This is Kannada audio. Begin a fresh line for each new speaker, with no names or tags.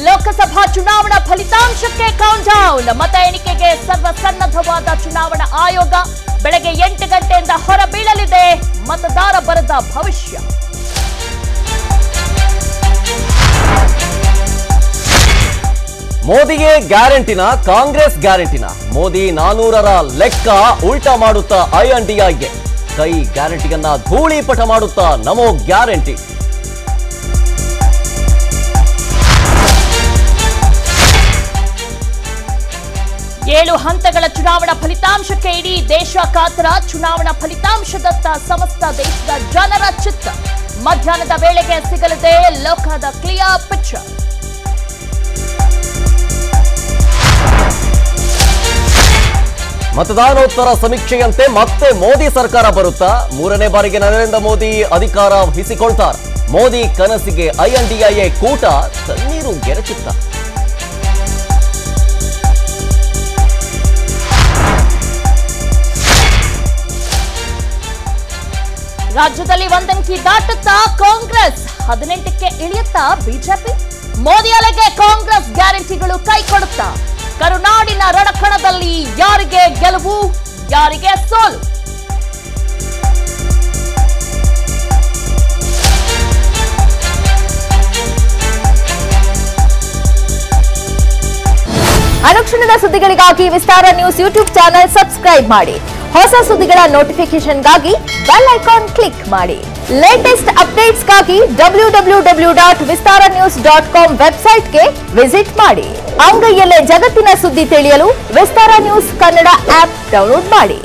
ಲೋಕಸಭಾ ಚುನಾವಣಾ ಫಲಿತಾಂಶಕ್ಕೆ ಕೌಂಟ್ ಡೌನ್. ಮತ ಎಣಿಕೆಗೆ ಸರ್ವಸನ್ನದ್ಧವಾದ ಚುನಾವಣಾ ಆಯೋಗ. ಬೆಳಗ್ಗೆ 8 ಗಂಟೆಯಿಂದ ಹೊರಬೀಳಲಿದೆ ಮತದಾರ ಬರದ ಭವಿಷ್ಯ.
ಮೋದಿಗೆ ಗ್ಯಾರಂಟಿನ ಕಾಂಗ್ರೆಸ್ ಗ್ಯಾರಂಟಿನ ಮೋದಿ 400ರ ಲೆಕ್ಕ ಉಲ್ಟಾ ಮಾಡುತ್ತಾ INDIಗೆ ಕೈ ಗ್ಯಾರಂಟಿಯನ್ನ ಧೂಳಿಪಟ ಮಾಡುತ್ತಾ ನಮೋ ಗ್ಯಾರಂಟಿ.
ಏಳು ಹಂತಗಳ ಚುನಾವಣಾ ಫಲಿತಾಂಶಕ್ಕೆ ಇಡೀ ದೇಶ ಕಾತರ. ಚುನಾವಣಾ ಫಲಿತಾಂಶದತ್ತ ಸಮಸ್ತ ದೇಶದ ಜನರ ಚಿತ್ತ. ಮಧ್ಯಾಹ್ನದ ವೇಳೆಗೆ ಸಿಗಲಿದೆ ಲೋಕದ ಕ್ಲಿಯರ್ ಪಿಕ್ಚರ್.
ಮತದಾನೋತ್ತರ ಸಮೀಕ್ಷೆಯಂತೆ ಮತ್ತೆ ಮೋದಿ ಸರ್ಕಾರ ಬರುತ್ತಾ? 3ನೇ ಬಾರಿಗೆ ನರೇಂದ್ರ ಮೋದಿ ಅಧಿಕಾರ ವಹಿಸಿಕೊಳ್ತಾರೆ. ಮೋದಿ ಕನಸಿಗೆ INDIA ಕೂಟ ತಣ್ಣೀರು ಗೆರಚಿತ್ತ.
ರಾಜ್ಯದಲ್ಲಿ ಒಂದಂಕಿ ದಾಟುತ್ತಾ ಕಾಂಗ್ರೆಸ್, 18ಕ್ಕೆ ಇಳಿಯುತ್ತಾ ಬಿಜೆಪಿ. ಮೋದಿ ಅಲೆಗೆ ಕಾಂಗ್ರೆಸ್ ಗ್ಯಾರಂಟಿಗಳು ಕೈ ಕೊಡುತ್ತಾ? ಕರುನಾಡಿನ ರಣಕಣದಲ್ಲಿ ಯಾರಿಗೆ ಗೆಲುವು, ಯಾರಿಗೆ ಸೋಲು? ಅನುಕ್ಷಣದ ಸುದ್ದಿಗಳಿಗಾಗಿ ವಿಸ್ತಾರ ನ್ಯೂಸ್ ಯೂಟ್ಯೂಬ್ ಚಾನೆಲ್ ಸಬ್ಸ್ಕ್ರೈಬ್ ಮಾಡಿ. ಹೊಸ ಸುದ್ದಿಗಳ ನೋಟಿಫಿಕೇಶನ್ಗಾಗಿ ಬೆಲ್ ಐಕಾನ್ ಕ್ಲಿಕ್ ಮಾಡಿ. ಲೇಟೆಸ್ಟ್ ಅಪ್ಡೇಟ್ಸ್ಗಾಗಿ www.vistaranews.com ವೆಬ್ಸೈಟ್ಗೆ ವಿಸಿಟ್ ಮಾಡಿ. ಅಂಗೈಯಲ್ಲೇ ಜಗತ್ತಿನ ಸುದ್ದಿ ತಿಳಿಯಲು ವಿಸ್ತಾರ ನ್ಯೂಸ್ ಕನ್ನಡ ಆಪ್ ಡೌನ್ಲೋಡ್ ಮಾಡಿ.